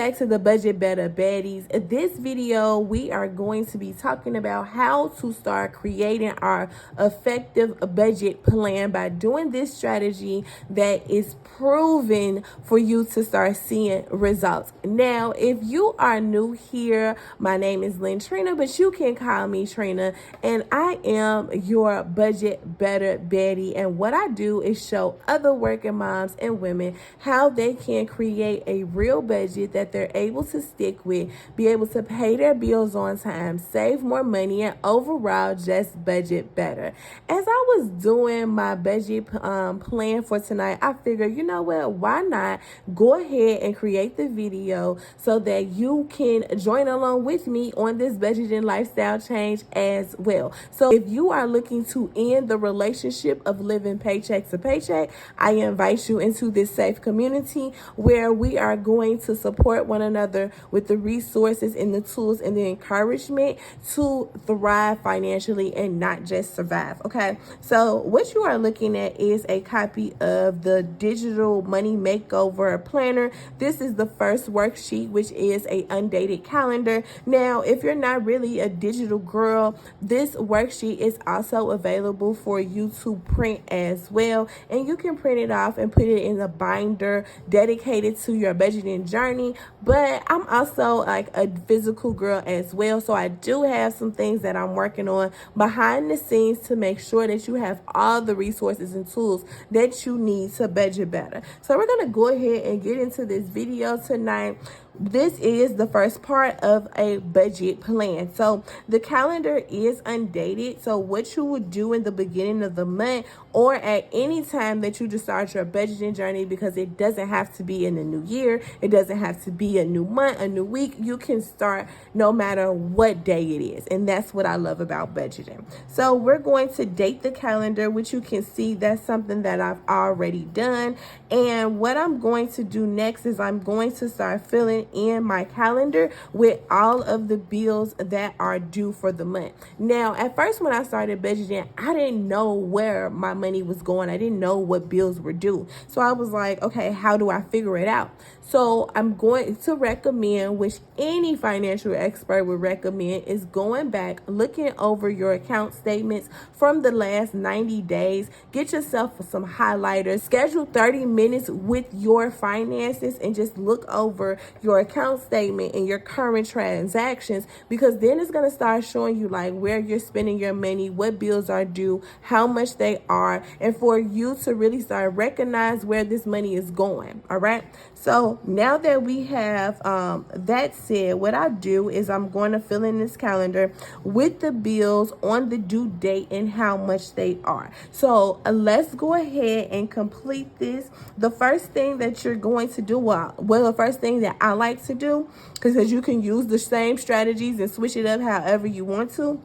Back to the Budget Better Baddies. In this video, we are going to be talking about how to start creating our effective budget plan by doing this strategy that is proven for you to start seeing results. Now, if you are new here, my name is Lynn Trina, but you can call me Trina, and I am your Budget Better Baddie. And what I do is show other working moms and women how they can create a real budget that they're able to stick with, be able to pay their bills on time, save more money, and overall just budget better. As I was doing my budget plan for tonight, I figured, you know what, why not go ahead and create the video so that you can join along with me on this budget and lifestyle change as well. So if you are looking to end the relationship of living paycheck to paycheck, I invite you into this safe community where we are going to support one another with the resources and the tools and the encouragement to thrive financially and not just survive. Okay, so what you are looking at is a copy of the digital money makeover planner. This is the first worksheet, which is a undated calendar. Now, if you're not really a digital girl, this worksheet is also available for you to print as well, and you can print it off and put it in a binder dedicated to your budgeting journey. But I'm also like a physical girl as well, so I do have some things that I'm working on behind the scenes to make sure that you have all the resources and tools that you need to budget better. So we're going to go ahead and get into this video tonight. This is the first part of a budget plan. So the calendar is undated. So what you would do in the beginning of the month or at any time that you just start your budgeting journey, because it doesn't have to be in the new year, it doesn't have to be a new month, a new week. You can start no matter what day it is. And that's what I love about budgeting. So we're going to date the calendar, which you can see that's something that I've already done. And what I'm going to do next is I'm going to start filling in my calendar with all of the bills that are due for the month. Now, at first when I started budgeting, I didn't know where my money was going. I didn't know what bills were due. So I was like, okay, how do I figure it out? So I'm going to recommend, which any financial expert would recommend, is going back, looking over your account statements from the last 90 days. Get yourself some highlighters, schedule 30 minutes with your finances and just look over your account statement and your current transactions, because then it's going to start showing you like where you're spending your money, what bills are due, how much they are, and for you to really start recognize where this money is going. All right. So now that we have that said, what I do is I'm going to fill in this calendar with the bills on the due date and how much they are. So let's go ahead and complete this. The first thing that you're going to do, well, the first thing that I like to do, because you can use the same strategies and switch it up however you want to,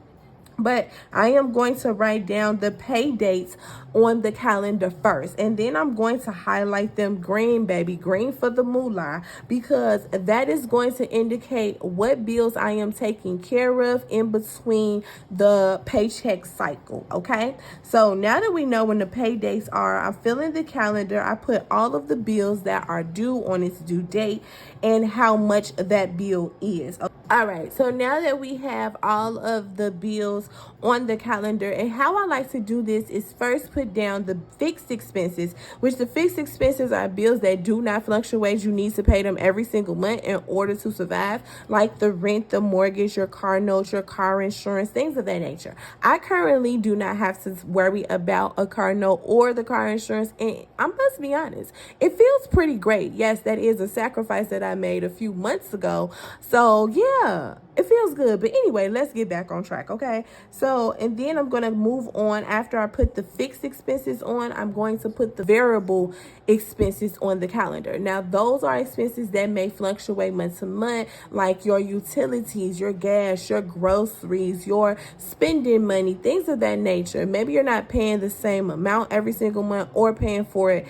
but I am going to write down the pay dates on the calendar first. And then I'm going to highlight them green, baby, green for the moolah, because that is going to indicate what bills I am taking care of in between the paycheck cycle. Okay. So now that we know when the pay dates are, I fill in the calendar. I put all of the bills that are due on its due date and how much that bill is. All right, so now that we have all of the bills on the calendar, and how I like to do this is first put down the fixed expenses, which the fixed expenses are bills that do not fluctuate. You need to pay them every single month in order to survive, like the rent, the mortgage, your car notes, your car insurance, things of that nature. I currently do not have to worry about a car note or the car insurance, and I must be honest, it feels pretty great. Yes, that is a sacrifice that I made a few months ago. So yeah, it feels good. But anyway, let's get back on track. Okay. So, and then I'm going to move on. After I put the fixed expenses on, I'm going to put the variable expenses on the calendar. Now, those are expenses that may fluctuate month to month, like your utilities, your gas, your groceries, your spending money, things of that nature. Maybe you're not paying the same amount every single month or paying for it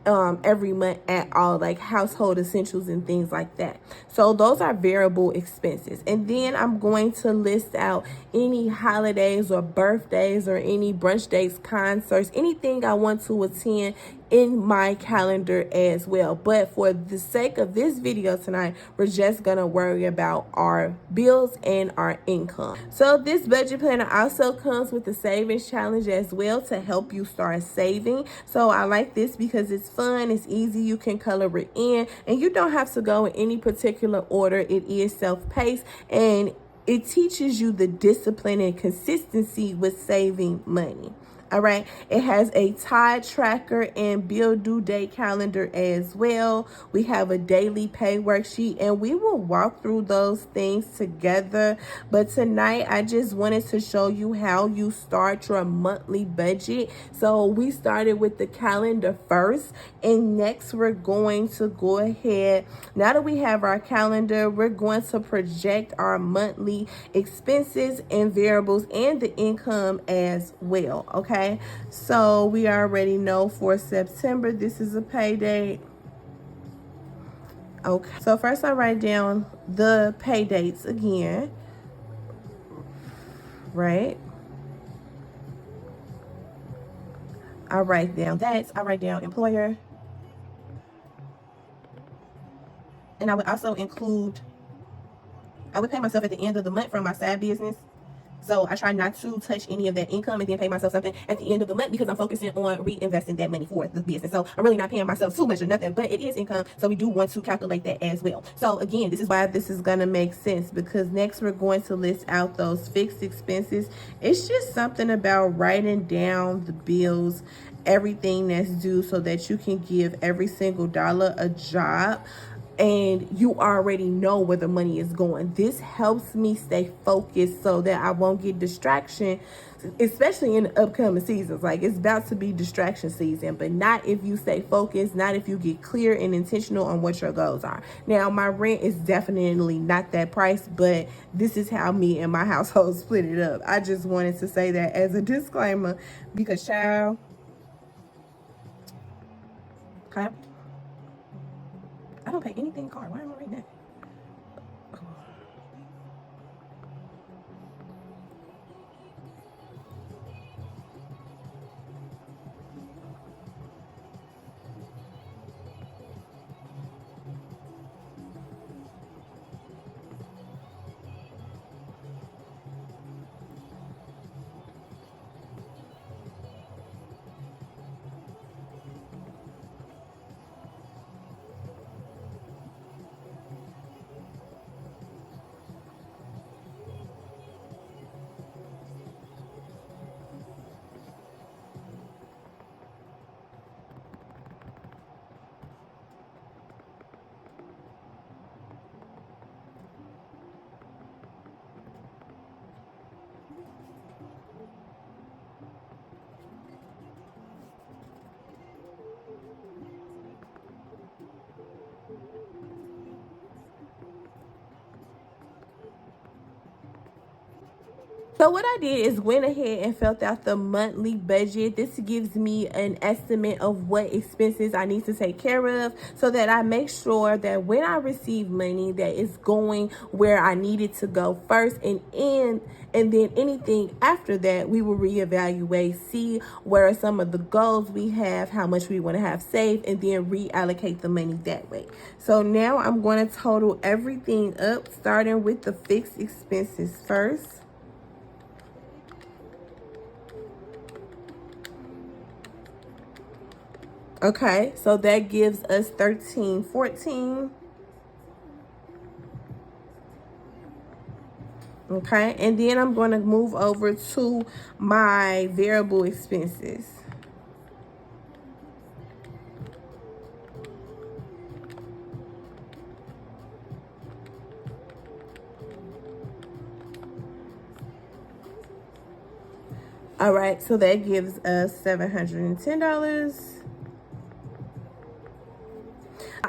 every month at all, like household essentials and things like that. So those are variable expenses. And then I'm going to list out any holidays or birthdays or any brunch dates, concerts, anything I want to attend in my calendar as well. But for the sake of this video tonight, we're just gonna worry about our bills and our income. So this budget planner also comes with the savings challenge as well to help you start saving. So I like this because it's fun, it's easy, you can color it in, and you don't have to go in any particular order. It is self-paced, and it teaches you the discipline and consistency with saving money. All right, it has a tide tracker and bill due date calendar as well. We have a daily pay worksheet, and we will walk through those things together. But tonight, I just wanted to show you how you start your monthly budget. So we started with the calendar first, and next we're going to go ahead. Now that we have our calendar, we're going to project our monthly expenses and variables and the income as well. Okay, so we already know for September this is a pay date. Okay, so first I write down the pay dates again, right? I write down that. I write down employer, and I would also include, I would pay myself at the end of the month from my side business. So I try not to touch any of that income and then pay myself something at the end of the month because I'm focusing on reinvesting that money for the business. So I'm really not paying myself too much or nothing, but it is income. So we do want to calculate that as well. So again, this is why this is going to make sense, because next we're going to list out those fixed expenses. It's just something about writing down the bills, everything that's due, so that you can give every single dollar a job and you already know where the money is going. This helps me stay focused so that I won't get distraction, especially in the upcoming seasons. Like, it's about to be distraction season, but not if you stay focused, not if you get clear and intentional on what your goals are. Now, my rent is definitely not that price, but this is how me and my household split it up. I just wanted to say that as a disclaimer, because child, okay, I don't pay anything card. Why am I writing that? So what I did is went ahead and filled out the monthly budget. This gives me an estimate of what expenses I need to take care of, so that I make sure that when I receive money, that it's going where I need it to go first, and then anything after that, we will reevaluate, see where are some of the goals we have, how much we want to have saved, and then reallocate the money that way. So now I'm going to total everything up, starting with the fixed expenses first. Okay, so that gives us 1314. Okay, and then I'm going to move over to my variable expenses. All right, so that gives us $710.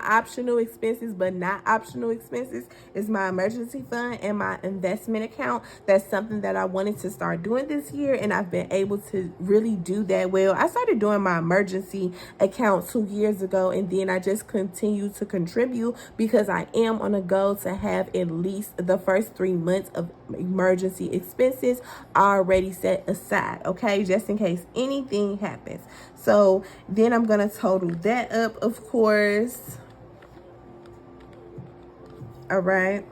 Optional expenses, but not optional expenses, is my emergency fund and my investment account. That's something that I wanted to start doing this year, and I've been able to really do that well. I started doing my emergency account 2 years ago, and then I just continue to contribute because I am on a goal to have at least the first 3 months of emergency expenses already set aside, okay, just in case anything happens. So then I'm going to total that up, of course. All right.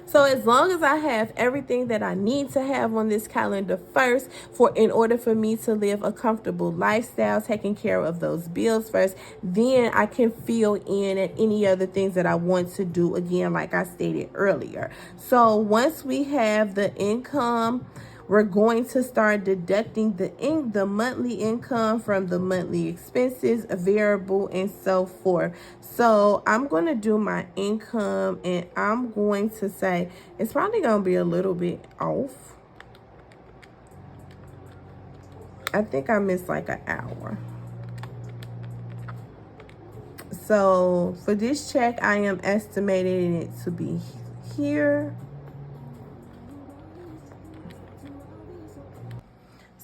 So as long as I have everything that I need to have on this calendar first, in order for me to live a comfortable lifestyle, taking care of those bills first, then I can fill in at any other things that I want to do, again, like I stated earlier. So once we have the income, we're going to start deducting the monthly income from the monthly expenses, a variable, and so forth. So I'm going to do my income, and I'm going to say it's probably going to be a little bit off. I think I missed like an hour. So for this check, I am estimating it to be here.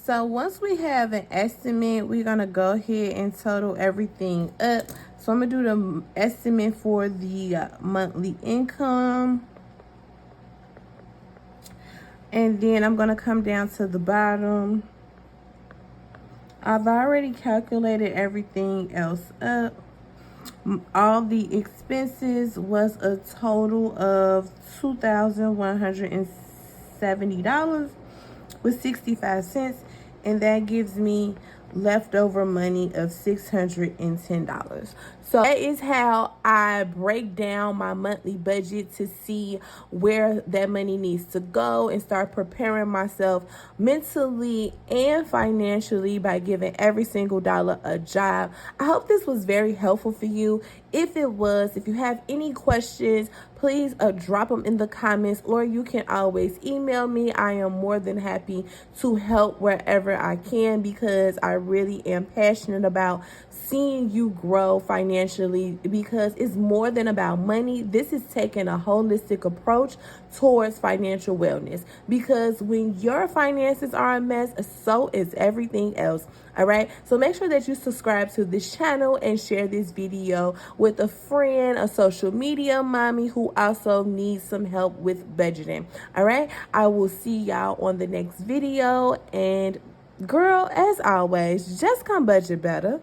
So once we have an estimate, we're going to go ahead and total everything up. So I'm going to do the estimate for the monthly income. And then I'm going to come down to the bottom. I've already calculated everything else up. All the expenses was a total of $2,170 with 65 cents, and that gives me leftover money of $610. So that is how I break down my monthly budget to see where that money needs to go and start preparing myself mentally and financially by giving every single dollar a job. I hope this was very helpful for you. If it was, if you have any questions, please drop them in the comments, or you can always email me. I am more than happy to help wherever I can, because I really am passionate about seeing you grow financially, because it's more than about money. This is taking a holistic approach towards financial wellness, because when your finances are a mess, so is everything else. All right, so make sure that you subscribe to this channel and share this video with a friend, a social media mommy who also needs some help with budgeting. All right, I will see y'all on the next video, and girl, as always, just come budget better.